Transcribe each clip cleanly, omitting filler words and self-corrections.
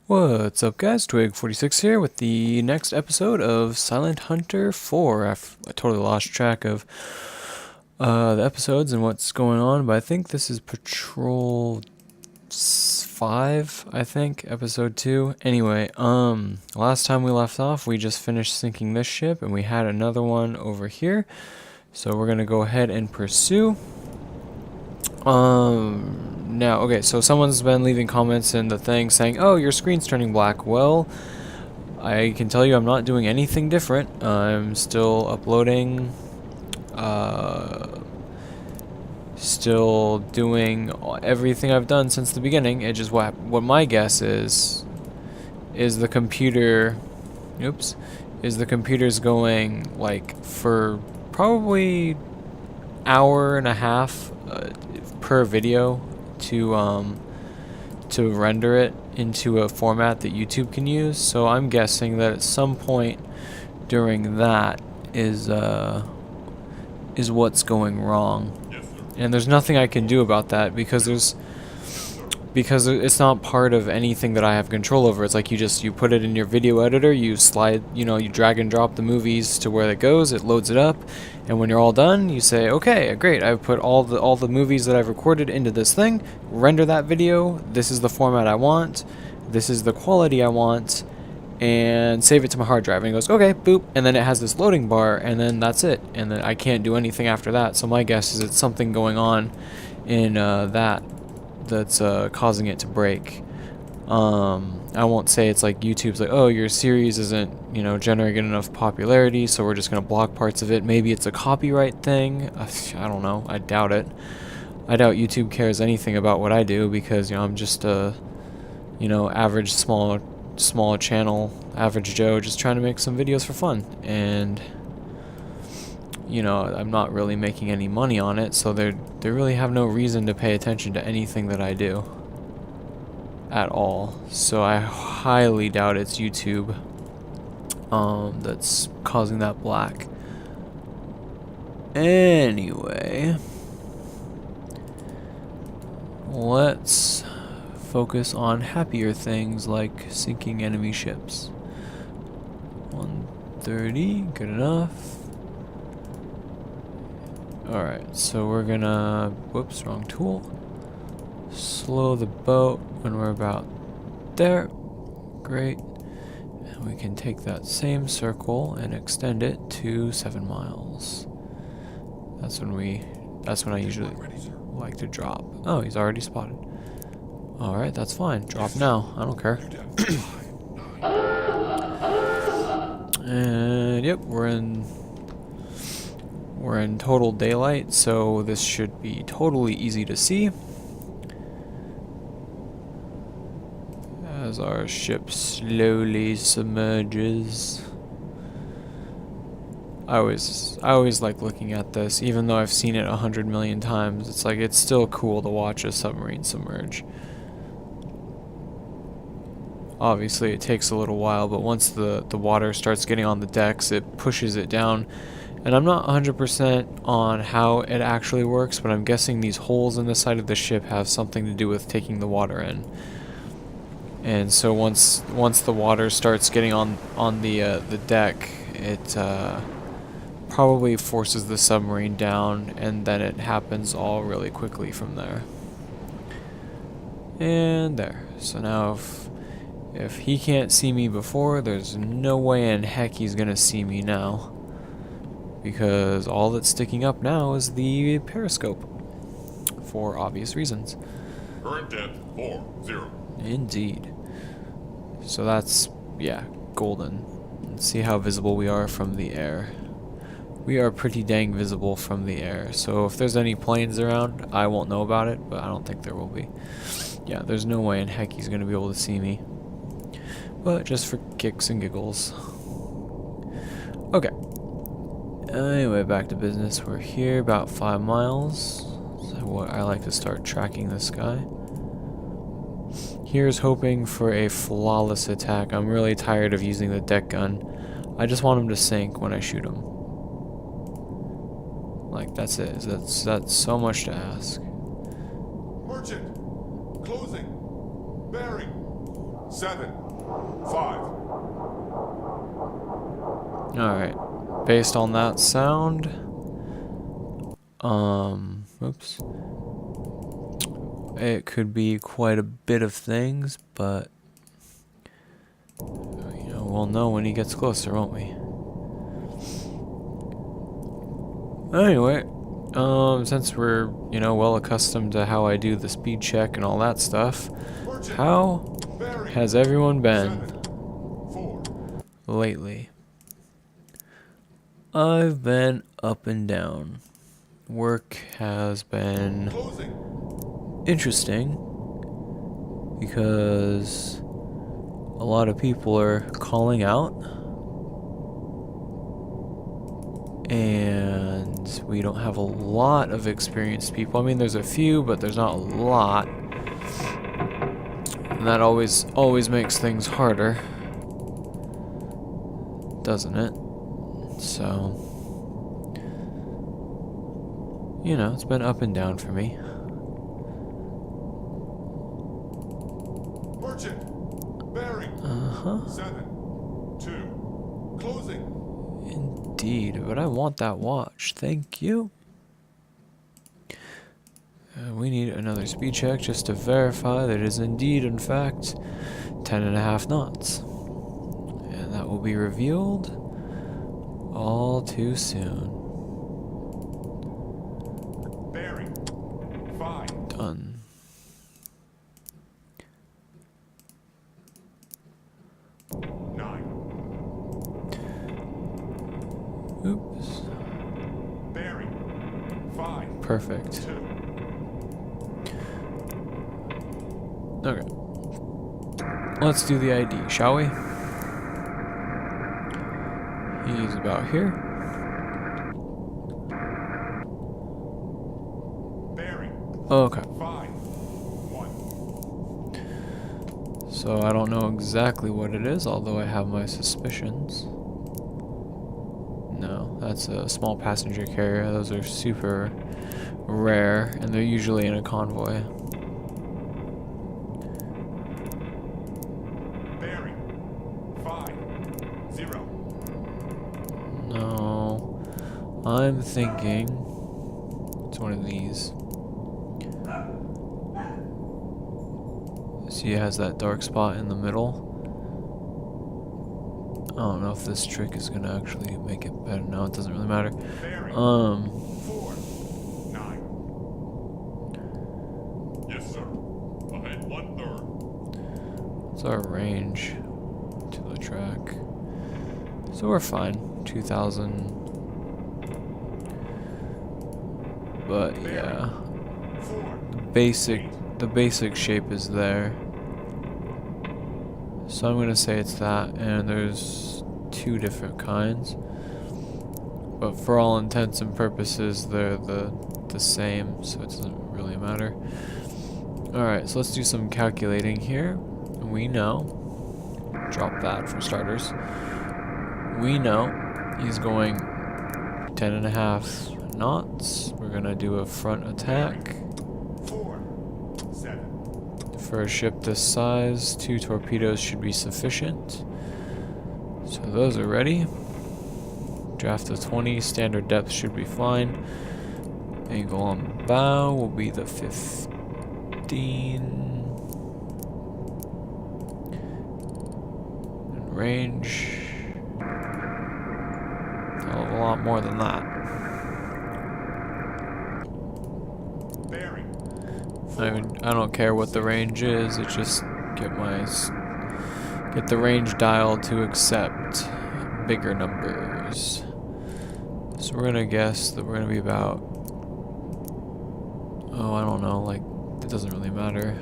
What's up, guys? Twig46 here with the next episode of Silent Hunter 4. I totally lost track of the episodes and what's going on, but I think this is Patrol 5, I think, episode 2. Anyway, last time we left off, we just finished sinking this ship, and we had another one over here. So we're gonna go ahead and pursue. Now, okay, so someone's been leaving comments in the thing saying, oh, your screen's turning black. Well, I can tell you I'm not doing anything different. I'm still uploading, still doing everything I've done since the beginning. It just, what my guess is the computer, is the computer's going, like, for probably hour and a half per video to render it into a format that YouTube can use. So I'm guessing that at some point during that is what's going wrong. Yes, sir. And there's nothing I can do about that because it's not part of anything that I have control over. It's like you put it in your video editor, you slide, you drag and drop the movies to where it goes, it loads it up, and when you're all done, you say, okay, great, I've put all the movies that I've recorded into this thing, render that video, this is the format I want, this is the quality I want, and save it to my hard drive. And it goes, okay, boop, and then it has this loading bar, and then that's it, and then I can't do anything after that. So my guess is it's something going on in that's causing it to break. I won't say it's like YouTube's like, oh, your series isn't, generating enough popularity, so we're just gonna block parts of it. Maybe it's a copyright thing. I don't know. I doubt it. I doubt YouTube cares anything about what I do because I'm just a average small channel, average Joe, just trying to make some videos for fun, and I'm not really making any money on it, so they really have no reason to pay attention to anything that I do at all. So I highly doubt it's YouTube that's causing that black. Anyway, let's focus on happier things like sinking enemy ships. 130, good enough. Alright, so we're gonna, whoops, wrong tool. Slow the boat when we're about there. Great. And we can take that same circle and extend it to 7 miles. That's when I usually like to drop. Oh, he's already spotted. Alright, that's fine. Drop now. I don't care. And yep, we're in total daylight, so this should be totally easy to see as our ship slowly submerges. I always like looking at this, even though I've seen it 100 million times. It's like it's still cool to watch a submarine submerge. Obviously it takes a little while, but once the water starts getting on the decks, it pushes it down. And I'm not 100% on how it actually works, but I'm guessing these holes in the side of the ship have something to do with taking the water in. And so once the water starts getting on the deck, it probably forces the submarine down, and then it happens all really quickly from there. And there. So now if he can't see me before, there's no way in heck he's gonna see me now. Because all that's sticking up now is the periscope, for obvious reasons. Current depth 40. Indeed. So that's, yeah, golden. Let's see how visible we are from the air. We are pretty dang visible from the air. So if there's any planes around, I won't know about it, but I don't think there will be. Yeah, there's no way in heck he's going to be able to see me. But just for kicks and giggles. Okay. Anyway, back to business. We're here about 5 miles. So I like to start tracking this guy. Here's hoping for a flawless attack. I'm really tired of using the deck gun. I just want him to sink when I shoot him. Like, that's it. That's so much to ask. Merchant! Closing! Bearing! 7, 5. Alright. Based on that sound, oops. It could be quite a bit of things, but you know, we'll know when he gets closer, won't we? Anyway, since we're, you know, well accustomed to how I do the speed check and all that stuff, how has everyone been lately? I've been up and down. Work has been interesting because a lot of people are calling out and we don't have a lot of experienced people. I mean, there's a few, but there's not a lot. And that always makes things harder, doesn't it? So, you know, it's been up and down for me. Merchant, bearing. 7, 2, closing. Indeed, but I want that watch. Thank you. We need another speed check just to verify that it is indeed, in fact, 10.5 knots. And that will be revealed all too soon. Bearing. 5. Done. Oops. Bearing. 5. Perfect. 2. Okay. Let's do the ID, shall we? He's about here. Bearing. Okay. 5, 1. So I don't know exactly what it is, although I have my suspicions. No, that's a small passenger carrier. Those are super rare, and they're usually in a convoy. Bearing. 5, 0. No, I'm thinking it's one of these. See, it has that dark spot in the middle. I don't know if this trick is gonna actually make it better. No, it doesn't really matter. Bearing. 4, 9. Yes, sir. Ahead 1/3. What's our range to the track? So we're fine. 2,000. But yeah, 4. the basic shape is there. So I'm gonna say it's that, and there's 2 different kinds. But for all intents and purposes, they're the same, so it doesn't really matter. Alright, so let's do some calculating here. We know, drop that for starters. We know he's going 10.5 knots. We're gonna do a front attack. 4, 7. For a ship this size, 2 torpedoes should be sufficient. So those are ready. Draft of 20, standard depth should be fine. Angle on bow will be the 15. And range, a hell of a lot more than that. Bearing. I mean, I don't care what the range is. It just get the range dial to accept bigger numbers. So we're gonna guess that we're gonna be about, oh, I don't know, like, it doesn't really matter.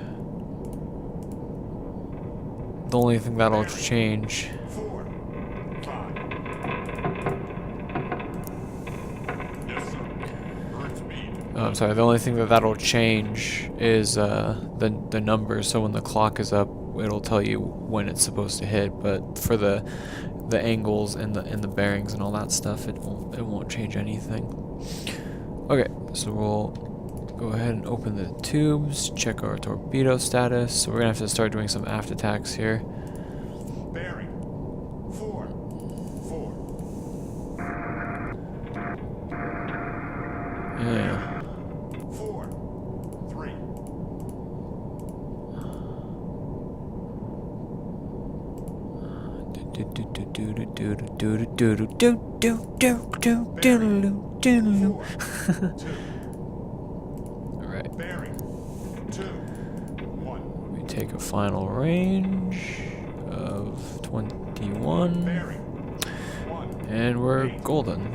The only thing that'll change, 4, 5. Yes, sir. Current speed. oh, I'm sorry, the only thing that'll change is the numbers. So when the clock is up, it'll tell you when it's supposed to hit. But for the angles and the bearings and all that stuff, it won't change anything. Okay, so we'll go go ahead and open the tubes, check our torpedo status. So we're gonna have to start doing some aft attacks here. Bearing. 4. 4. Yeah. 4. 3. Alright. Bearing. 2. 1. We take a final range of 21. Bearing. 1. And we're golden.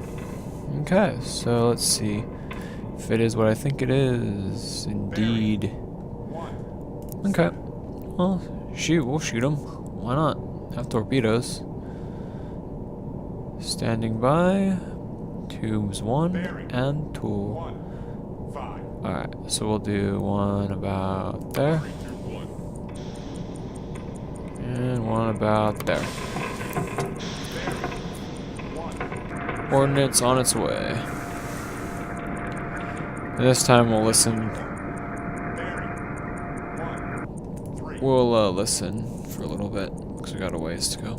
Okay, so let's see if it is what I think it is. Indeed. 1. Okay. Well, shoot, we'll shoot them. Why not? Have torpedoes. Standing by. Tubes 1 and 2. 1. 5. Alright, so we'll do one about there. And one about there. Coordinates on its way. And this time we'll listen. We'll listen for a little bit because we got a ways to go.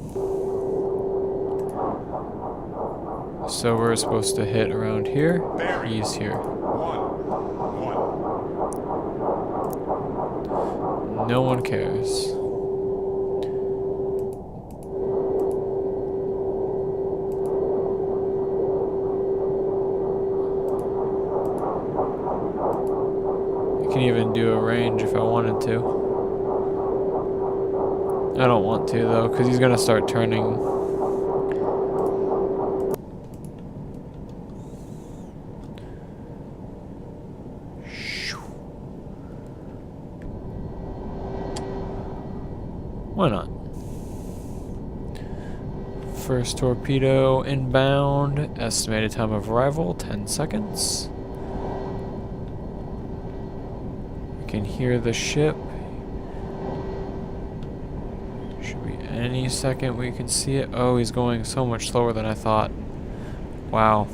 So we're supposed to hit around here. He's here. 1. No one cares. I can even do a range if I wanted to. I don't want to though, because he's gonna start turning. Why not? First torpedo inbound. Estimated time of arrival 10 seconds. We can hear the ship. Should be any second we can see it. Oh, he's going so much slower than I thought. Wow.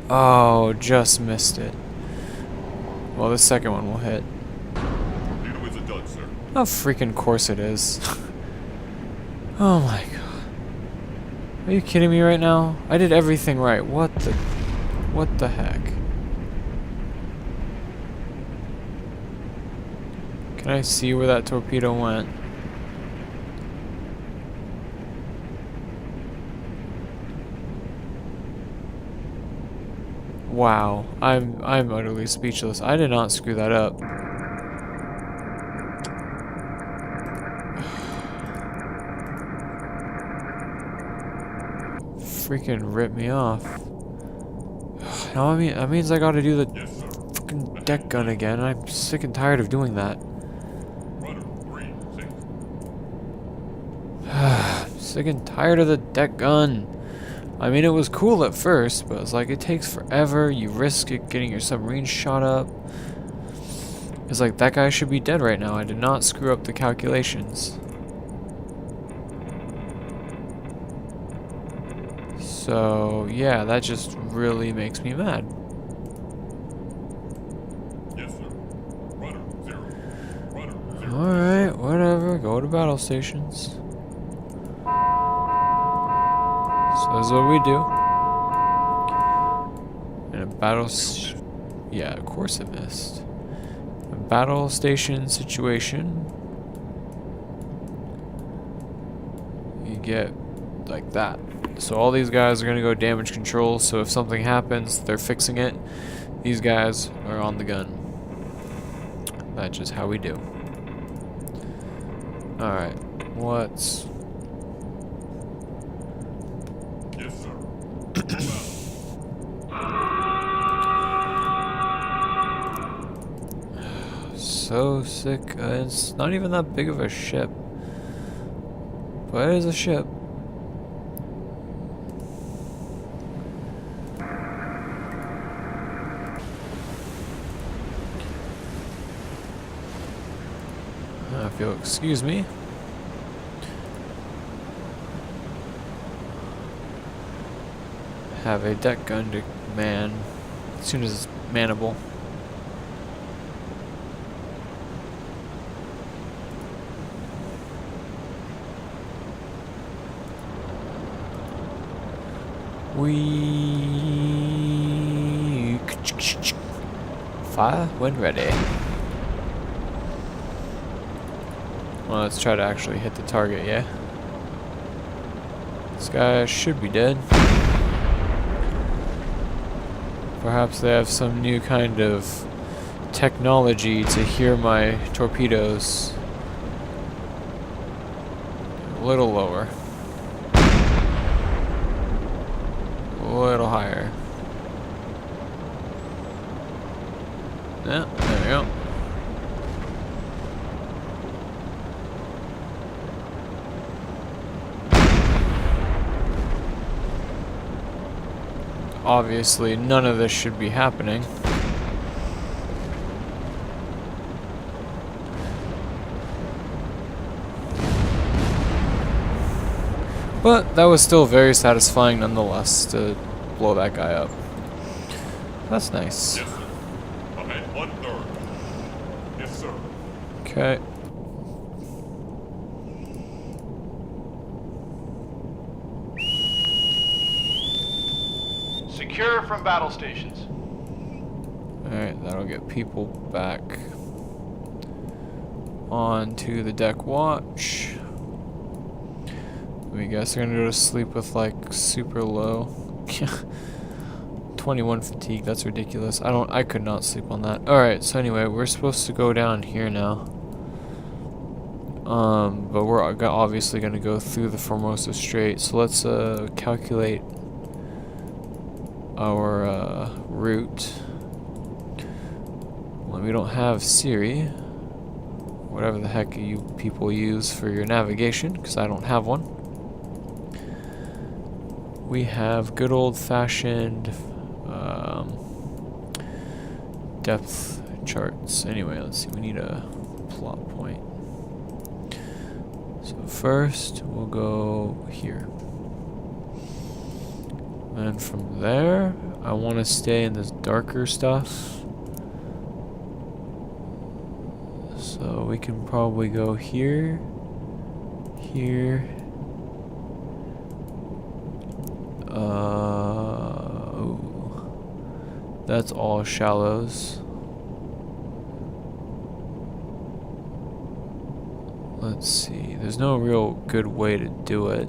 Oh, just missed it. Well, the second one will hit. Torpedo is a dud, sir. Oh, freaking course it is. Oh my god. Are you kidding me right now? I did everything right. What the heck? Can I see where that torpedo went? Wow. I'm utterly speechless. I did not screw that up. Freaking rip me off. Now that means I gotta do the fucking deck gun again. I'm sick and tired of doing that. Rudder 3, 6. Sick and tired of the deck gun. I mean, it was cool at first, but it's like it takes forever. You risk it getting your submarine shot up. It's like that guy should be dead right now. I did not screw up the calculations. So, yeah, that just really makes me mad. Yes, sir. Rudder 0. Rudder 0. Alright, whatever. Go to battle stations. So this is what we do. In a yeah, of course it missed. A battle station situation. You get like that. So all these guys are going to go damage control, so if something happens, they're fixing it. These guys are on the gun. That's just how we do. Alright, what's... Yes, sir. So sick. It's not even that big of a ship. But it is a ship. If you'll excuse me. Have a deck gun to man as soon as it's manable. We fire when ready. Well, let's try to actually hit the target, yeah? This guy should be dead. Perhaps they have some new kind of technology to hear my torpedoes. A little lower. A little higher. Yeah, there we go. Obviously, none of this should be happening. But that was still very satisfying nonetheless to blow that guy up. That's nice. Yes, sir. Ahead 1/3. Yes, sir. Okay. Secure from battle stations. Alright, that'll get people back onto the deck watch. I guess they're gonna go to sleep with like super low. 21 fatigue, that's ridiculous. I could not sleep on that. Alright, so anyway, we're supposed to go down here now. But we're obviously gonna go through the Formosa Strait. So let's calculate our route. Well, we don't have Siri, whatever the heck you people use for your navigation, because I don't have one. We have good old-fashioned depth charts. Anyway, let's see, we need a plot point. So first, we'll go here. And from there, I want to stay in this darker stuff. So we can probably go here, here. Ooh. That's all shallows. Let's see. There's no real good way to do it.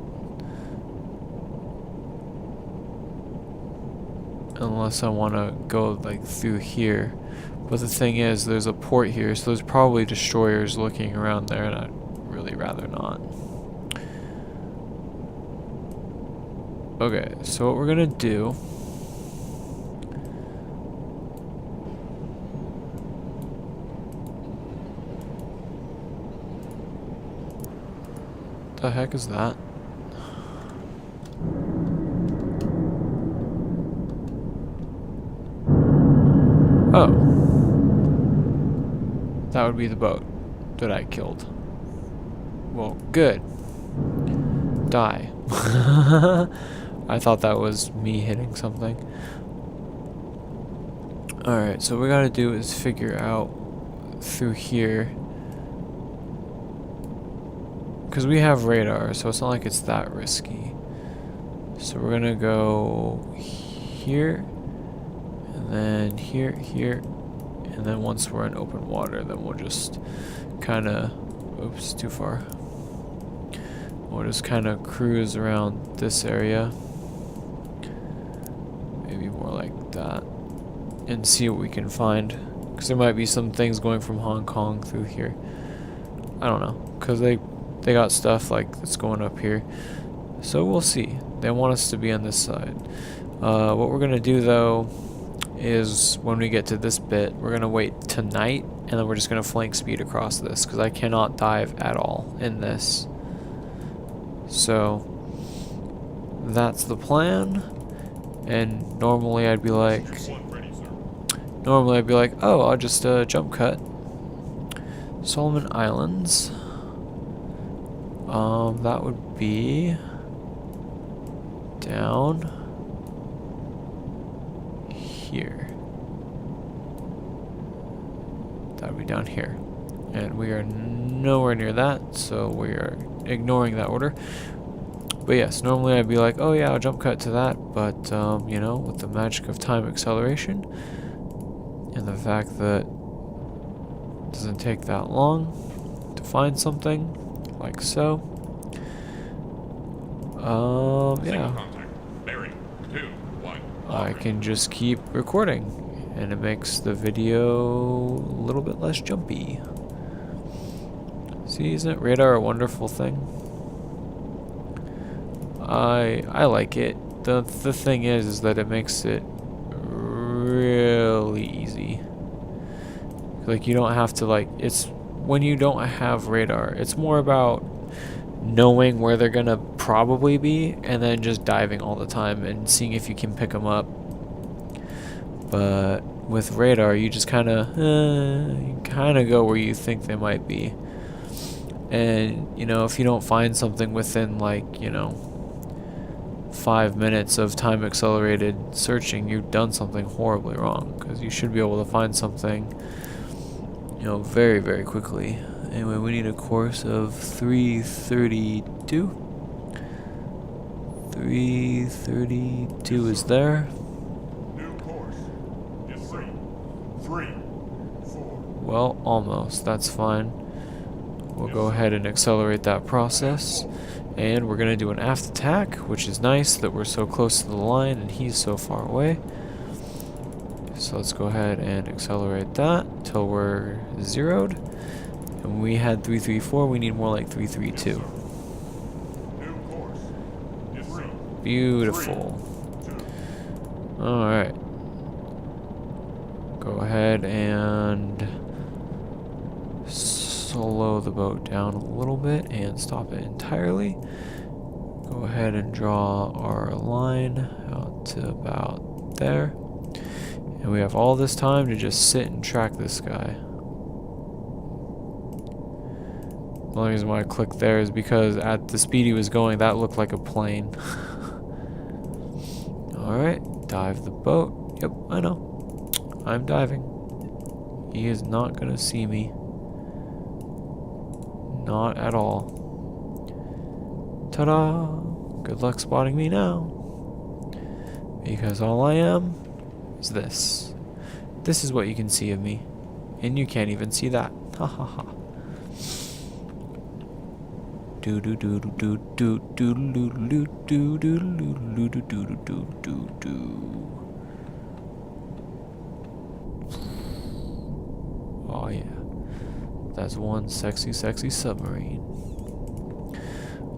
Unless I want to go like through here. But the thing is, there's a port here, so there's probably destroyers looking around there, and I'd really rather not. Okay, so what we're gonna do the heck is that? Oh. That would be the boat that I killed. Well, good. Die. I thought that was me hitting something. Alright, so what we gotta do is figure out through here. Because we have radar, so it's not like it's that risky. So we're gonna go here, and then here, here, and then once we're in open water, then we'll just kind of, oops, too far. We'll just kind of cruise around this area. Maybe more like that. And see what we can find. Because there might be some things going from Hong Kong through here. I don't know. Because they got stuff like that's going up here. So we'll see. They want us to be on this side. What we're going to do though is when we get to this bit, we're going to wait tonight. And then we're just going to flank speed across this. Because I cannot dive at all in this. So that's the plan. And normally I'd be like, oh, I'll just jump cut. Solomon Islands. That would be down here. That would be down here. And we are nowhere near that, so we are ignoring that order. But yes, normally I'd be like, oh yeah, I'll jump cut to that, but you know, with the magic of time acceleration and the fact that it doesn't take that long to find something, like so. Single Yeah, contact. Bearing 2-1. I can just keep recording, and it makes the video a little bit less jumpy. See, isn't radar a wonderful thing? I like it. The thing is that it makes it really easy. Like, you don't have to, like, it's when you don't have radar, it's more about knowing where they're gonna probably be and then just diving all the time and seeing if you can pick them up. But with radar, you just kind of go where you think they might be. And, you know, if you don't find something within, like, you know, 5 minutes of time accelerated searching, you've done something horribly wrong, because you should be able to find something, you know, very, very quickly. Anyway, we need a course of 332. 332 is there. New course. Yes, sir. 3, 4. Well, almost. That's fine. We'll go ahead and accelerate that process. And we're going to do an aft attack, which is nice that we're so close to the line and he's so far away. So let's go ahead and accelerate that until we're zeroed. And we had 334, we need more like 332. New course. Yes, sir. Beautiful. 2. Alright. Go ahead and slow the boat down a little bit and stop it entirely. Go ahead and draw our line out to about there. And we have all this time to just sit and track this guy. The only reason why I clicked there is because at the speed he was going, that looked like a plane. Alright, dive the boat. Yep, I know. I'm diving. He is not gonna see me. Not at all. Ta-da! Good luck spotting me now. Because all I am is this. This is what you can see of me. And you can't even see that. Ha ha ha. Do do do do do do do do do do do do do do do do. Oh yeah. That's one sexy, sexy submarine.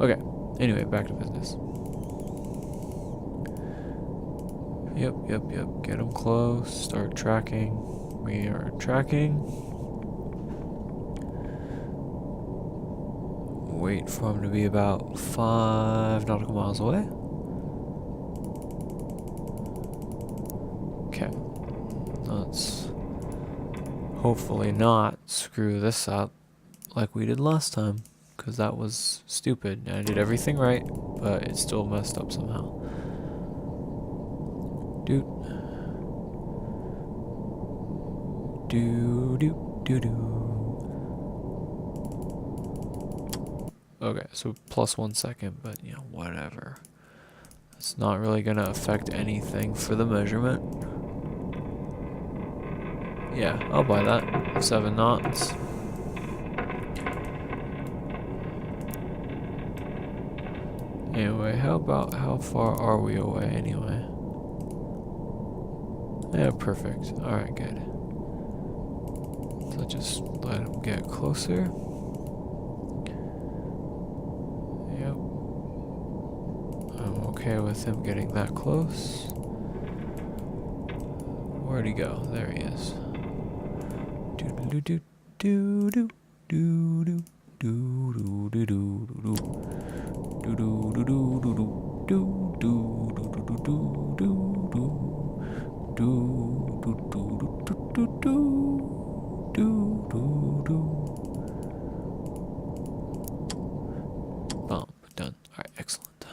Okay, anyway, back to business. Yep. Get them close. Start tracking. We are tracking. Wait for them to be about 5 nautical miles away. Okay. Let's hopefully not screw this up like we did last time, because that was stupid. I did everything right, but it still messed up somehow. Doot. Doo doo doo doo. Okay, so plus 1 second, but you know, whatever. It's not really gonna affect anything for the measurement. Yeah, I'll buy that. 7 knots. Anyway, how far are we away anyway? Yeah, perfect. Alright, good. So just let him get closer. Yep. I'm okay with him getting that close. Where'd he go? There he is. Do do do do do do do do do do do do do do do do do do do Boom, done. Alright, excellent.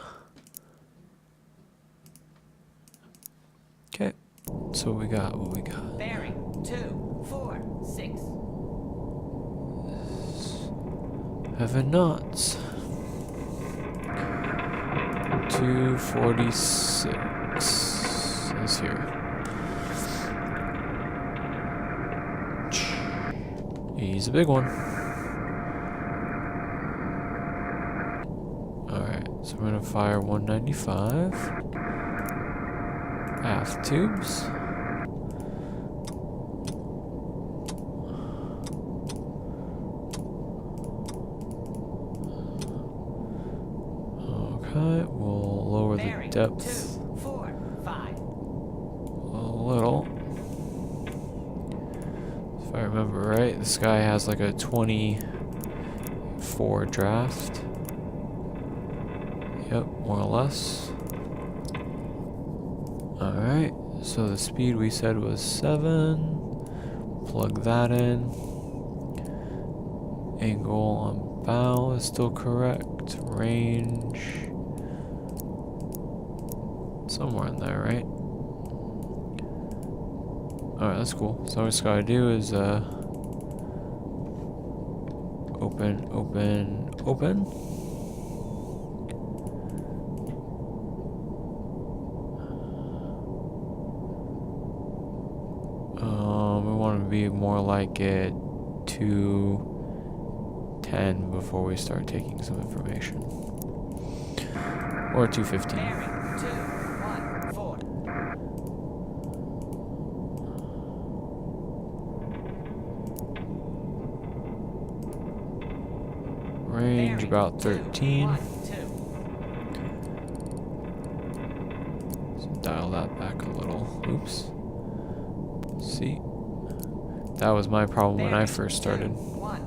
Okay, so what we got? Bearing 246. 7 knots. 246 is here. He's a big one. Alright, so we're gonna fire 195. Aft tubes. Okay, we'll lower the depth 2, 4, 5. a little. If I remember right, this guy has like a 24 draft. Yep, more or less. Alright, so the speed we said was 7. Plug that in. Angle on bow is still correct. Range. Somewhere in there, right? Alright, that's cool. So all we just gotta do is open, open, open. We want to be more like at 210 before we start taking some information. Or 215. Bearing 2, 1, 4. Range about 13. 1, 2. So dial that back a little. Oops. See? That was my problem when I first started. 1,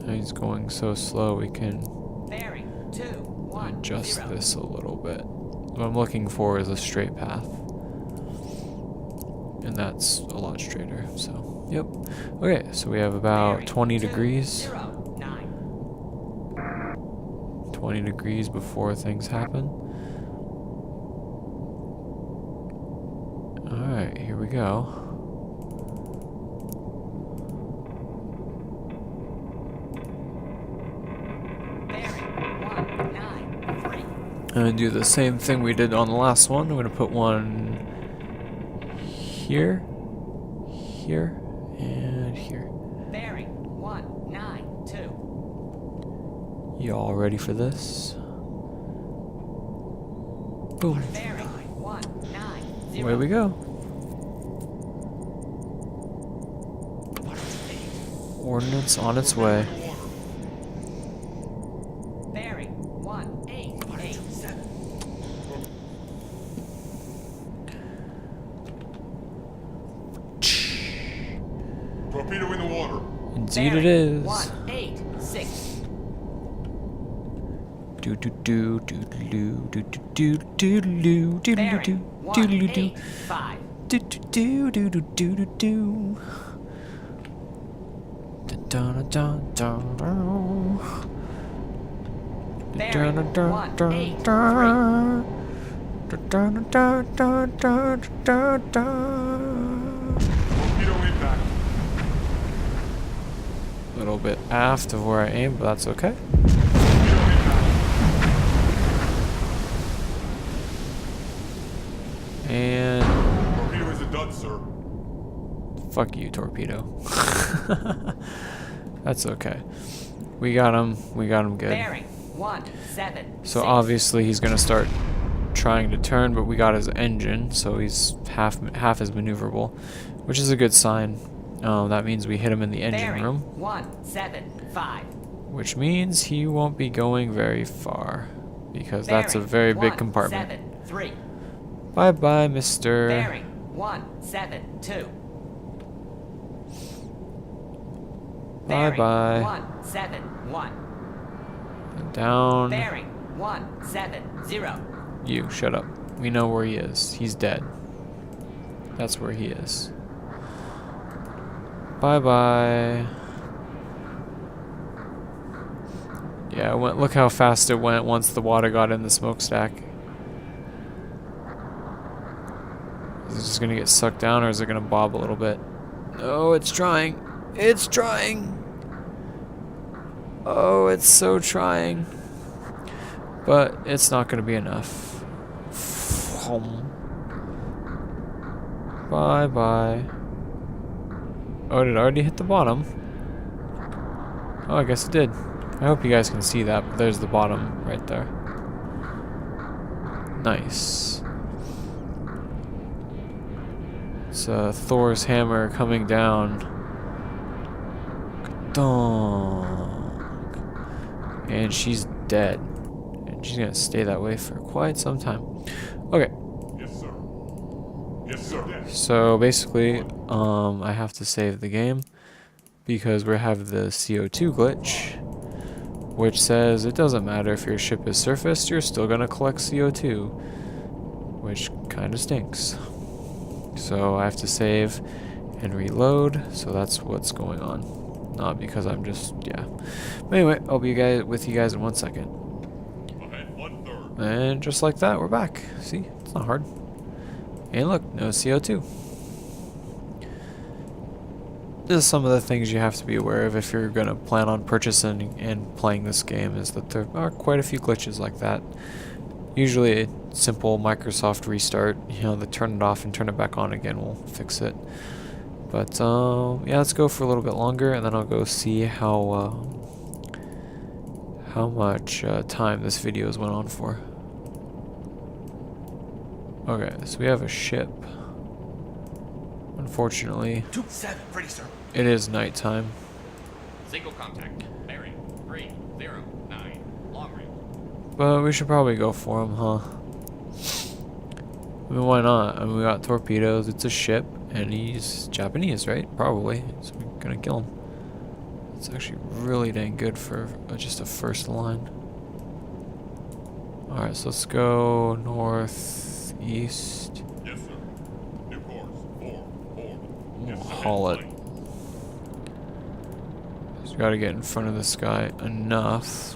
1. He's going so slow we can Bearing 2, 1, adjust 0. this a little bit. What I'm looking for is a straight path. And that's a lot straighter, so yep. Okay, so we have about Bearing 20 2, degrees. 0, 9. 20 degrees before things happen. Alright, here we go. Bearing 1, 9, 3. I'm gonna do the same thing we did on the last one. I'm gonna put one here, here, and here. Bearing 1, 9, 2. Y'all ready for this? Boom. Bearing 1, 9, 0. Away we go. Ordnance on its way. Bearing 1, 8, 8, 7. Torpedo in the water. Indeed it is. 1, 8, 6. Do do do do do do do do do do Bearing do 1, do do 8, 5. do do do do do do do. Dun dun dun dun. Bearing 1, 8, 3. Torpedo impact. A little bit aft of where I aim, but that's okay. Torpedo impact. And Torpedo is a dud, sir. fuck you, torpedo. That's okay. We got him. We got him good. Bearing 1, 7. So 6. obviously he's gonna start trying to turn, but we got his engine, so he's half as maneuverable, which is a good sign. That means we hit him in the engine Bearing room, 1, 7, 5. which means he won't be going very far, because that's a Bearing very big 1, compartment. 7, 3. Bye bye, Mister. Bearing 1, 7, 2. Bye bye. 1, 7, 1. Down. Bearing 1, 7, 0. You shut up. We know where he is. He's dead. That's where he is. Bye bye. Yeah, look how fast it went once the water got in the smokestack. Is it just gonna get sucked down, or is it gonna bob a little bit? Oh, it's trying. It's trying. Oh, it's so trying. But it's not going to be enough. Bye bye. Oh, did it already hit the bottom? Oh, I guess it did. I hope you guys can see that, but there's the bottom right there. Nice. It's Thor's hammer coming down. Donk. And she's dead. And she's gonna stay that way for quite some time. Okay. Yes, sir. Yes, sir. So basically, I have to save the game because we have the CO2 glitch, which says it doesn't matter if your ship is surfaced, you're still gonna collect CO2, which kind of stinks. So I have to save and reload, so that's what's going on. Not because I'm just, yeah. But anyway, I'll be with you guys in 1 second. Ahead 1/3. And just like that, we're back. See, it's not hard. And look, no CO2. This is some of the things you have to be aware of if you're going to plan on purchasing and playing this game, is that there are quite a few glitches like that. Usually a simple Microsoft restart, you know, the turn it off and turn it back on again will fix it. But yeah, let's go for a little bit longer and then I'll go see how much time this video has went on for. Okay, so we have a ship. Unfortunately, 2-7, ready, sir. it is nighttime. Single contact. Bearing 309. Long range. But we should probably go for him, huh? I mean, why not? I mean, we got torpedoes, it's a ship, and he's Japanese, right? Probably. So we're gonna kill him. It's actually really dang good for just a first line. Alright, so let's go northeast. Yes, sir. New course 4. We'll Yes, sir. haul it. Just gotta get in front of this guy enough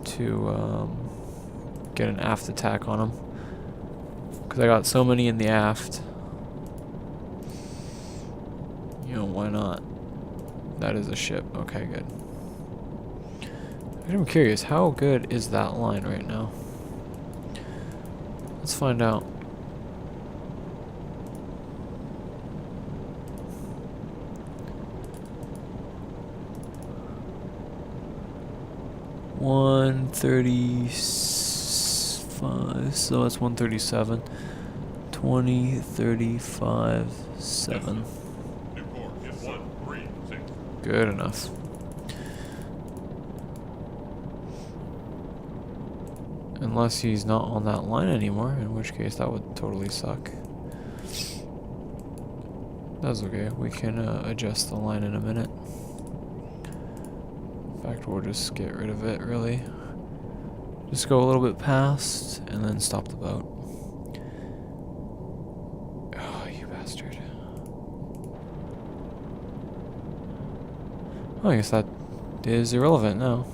to get an aft attack on him. Because I got so many in the aft. You know, why not? That is a ship. Okay, good. I'm curious, how good is that line right now? Let's find out. $135, so that's 137. 20, 35, 7. New course. Yes, sir. 136. Good enough. Unless he's not on that line anymore, in which case that would totally suck. That's okay, we can adjust the line in a minute. In fact, we'll just get rid of it, really. Just go a little bit past, and then stop the boat. Oh, you bastard. Oh, I guess that is irrelevant now.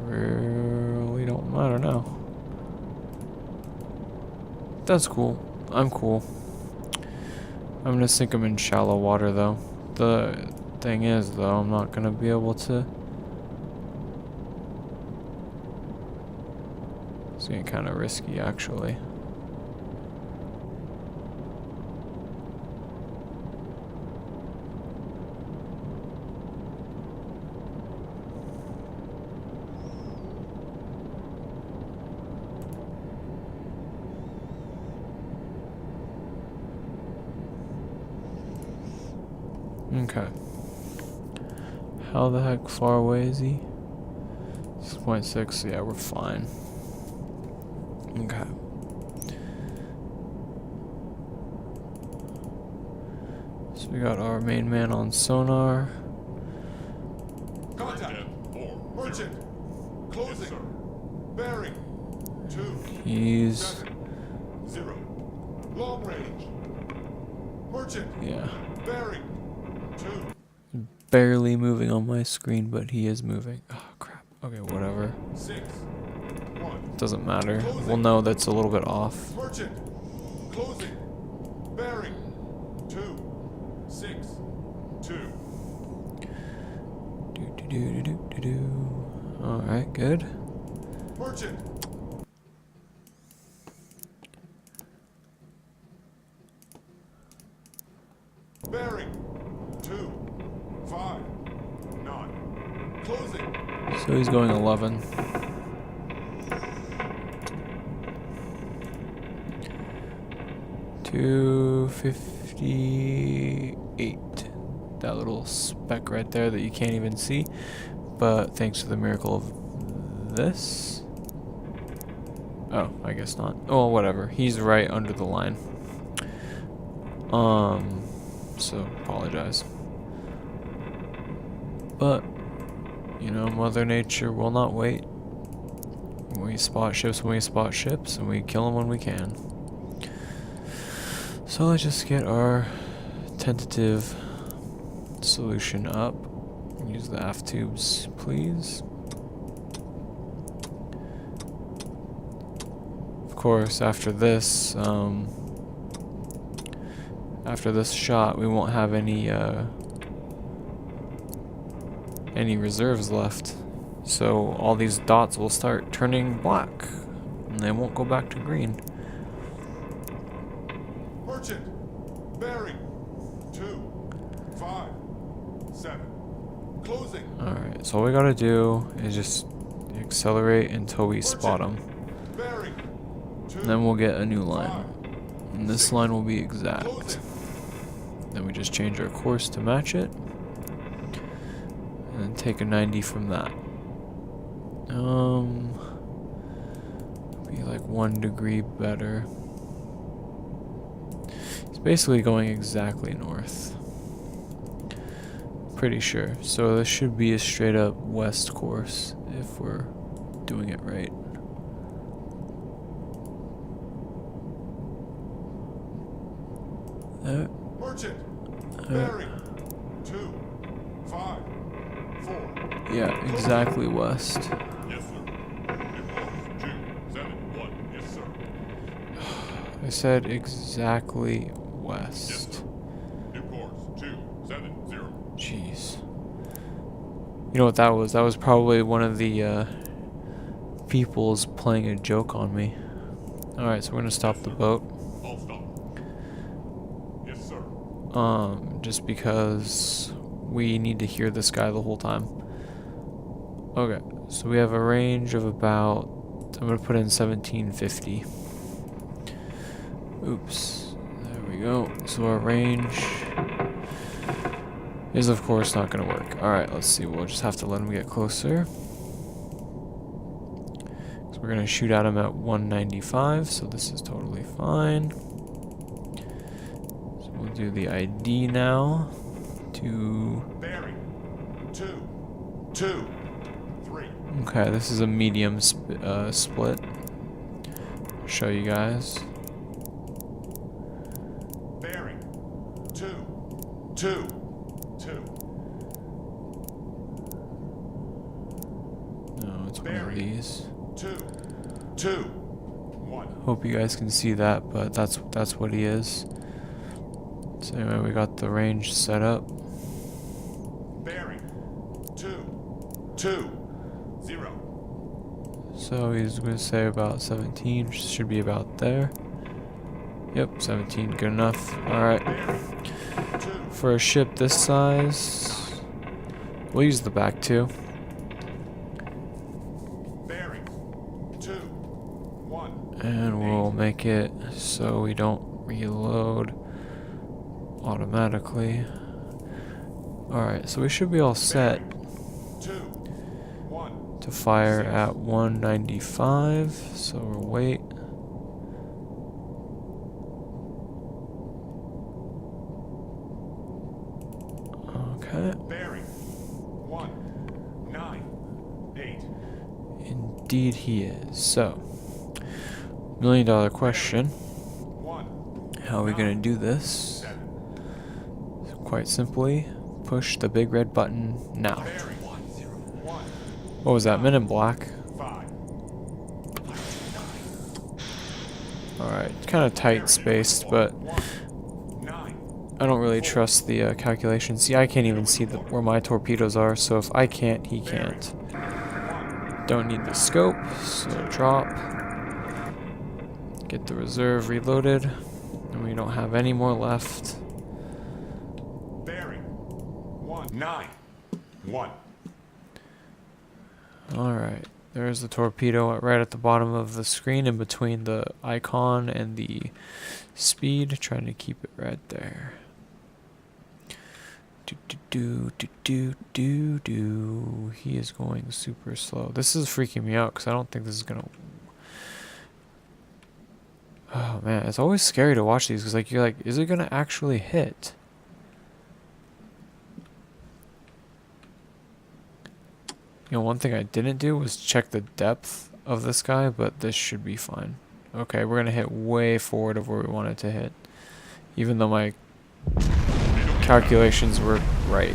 Really don't matter now. That's cool. I'm cool. I'm gonna sink him in shallow water, though. The thing is, though, I'm not gonna be able to. It's getting kind of risky, actually. Okay. How the heck far away is he? 6.6, yeah, we're fine. Okay. So we got our main man on sonar. Contact. 4. Merchant. Yes, Closing. sir. Bearing. 2. He's 7. 0. Long range. Merchant. yeah, Bearing. 2. barely moving on my screen, but he is moving. Oh crap. Okay, whatever. 6. 1. Doesn't matter. We'll know that's a little bit off. Merchant. Closing. Bearing. 2, 6, 2. Alright, good. Merchant. Bearing. 2, 5, 9. Closing. So he's going 11. $258. That little speck right there that you can't even see. But thanks to the miracle of this. Oh, I guess not. Oh, whatever. He's right under the line. So apologize. But, you know, Mother Nature will not wait. We spot ships when we spot ships, and we kill them when we can. So let's just get our tentative solution up. Use the aft tubes, please. Of course, after this shot, we won't have any reserves left. So all these dots will start turning black, and they won't go back to green. Merchant. Bearing. 2, 5, 7. Closing. Alright, so all we gotta do is just accelerate until we spot them. Bearing. 2. And then we'll get a new line. And this line will be exact. Closing. Then we just change our course to match it. And then take a 90 from that. Be like 1 degree better. It's basically going exactly north. Pretty sure. So this should be a straight up west course if we're doing it right. Merchant. Bearing. 2, 5, 4. Yeah, exactly west. Yes, sir. Impulse 271. Yes, sir. I said exactly Yes, west. sir. New course 270. Jeez. You know what that was? That was probably one of the people's playing a joke on me. Alright, so we're gonna stop the boat. All stop. Yes, sir. Just because we need to hear this guy the whole time. Okay, so we have a range of about, I'm gonna put in 1750. Oops, there we go. So our range is of course not gonna work. Alright, let's see, we'll just have to let him get closer. So we're gonna shoot at him at 195, so this is totally fine. So we'll do the ID now to... Bearing. 2, 2, 3. Okay, this is a medium split. Show you guys. Bearing. 2, 2, 2. No, it's one of Bearing. these. 2, 2, 1. Hope you guys can see that, but that's what he is. So anyway, we got the range set up. Bearing. 2, 2, 0. So he's gonna say about 17, should be about there. Yep, 17, good enough. Alright. Bearing. 2, For a ship this size, we'll use the back two. bearing. 2, 1. And we'll make it so we don't reload automatically. Alright, so we should be all set 2, 1. to fire at 195, so we'll wait. Okay, Bearing. 1, 9, 8. indeed he is. So, $1 million question. 1, How are we gonna do this? 7. Quite simply, push the big red button now. Bearing. 1, What was that, Men in Black? 5. Alright, kind of tight spaced, but 9. I don't really trust the calculations. See, I can't even see where my torpedoes are, so if I can't, he can't. Don't need the scope, so drop. Get the reserve reloaded, and we don't have any more left. Bearing. 1. 9. 1. Alright, there's the torpedo right at the bottom of the screen in between the icon and the speed, trying to keep it right there. Do. He is going super slow. This is freaking me out because I don't think this is gonna. Oh man, it's always scary to watch these because like you're like, is it gonna actually hit? You know, one thing I didn't do was check the depth of this guy, but this should be fine. Okay, we're gonna hit way forward of where we want it to hit, even though my calculations were right.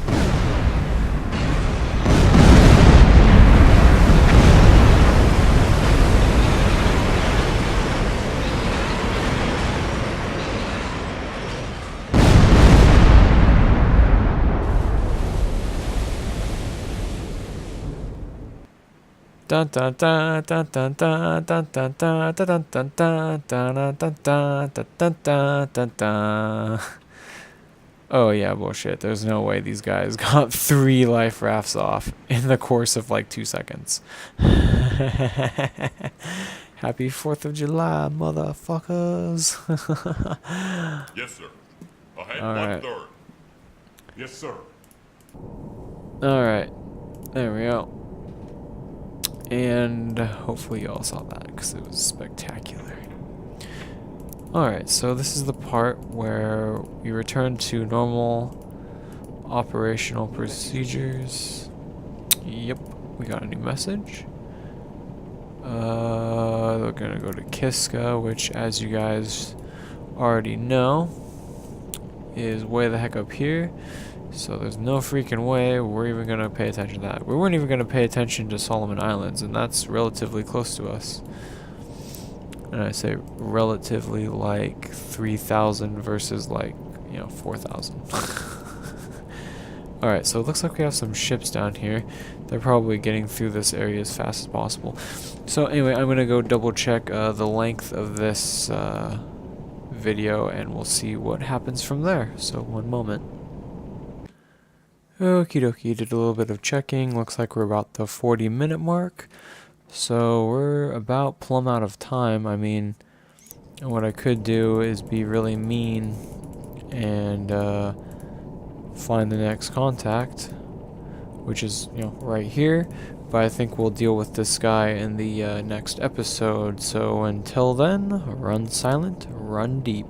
Dun dun dun dun dun dun dun dun dun dun dun dun dun dun dun dun dun dun dun. Oh yeah, bullshit. There's no way these guys got 3 life rafts off in the course of like 2 seconds. Happy 4th of July, motherfuckers. Yes, sir. Ahead, All right. 1/3. Yes, sir. Alright, there we go. And hopefully you all saw that because it was spectacular. Alright, so this is the part where we return to normal operational procedures. Yep, we got a new message. We're gonna go to Kiska, which, as you guys already know, is way the heck up here. So there's no freaking way we're even gonna pay attention to that. We weren't even gonna pay attention to Solomon Islands, and that's relatively close to us. And I say relatively, like 3,000 versus like, 4,000. Alright, so it looks like we have some ships down here. They're probably getting through this area as fast as possible. So anyway, I'm going to go double check the length of this video, and we'll see what happens from there. So one moment. Okie dokie, did a little bit of checking. Looks like we're about the 40-minute mark. So we're about plumb out of time. I mean, what I could do is be really mean and find the next contact, which is, right here. But I think we'll deal with this guy in the next episode. So until then, run silent, run deep.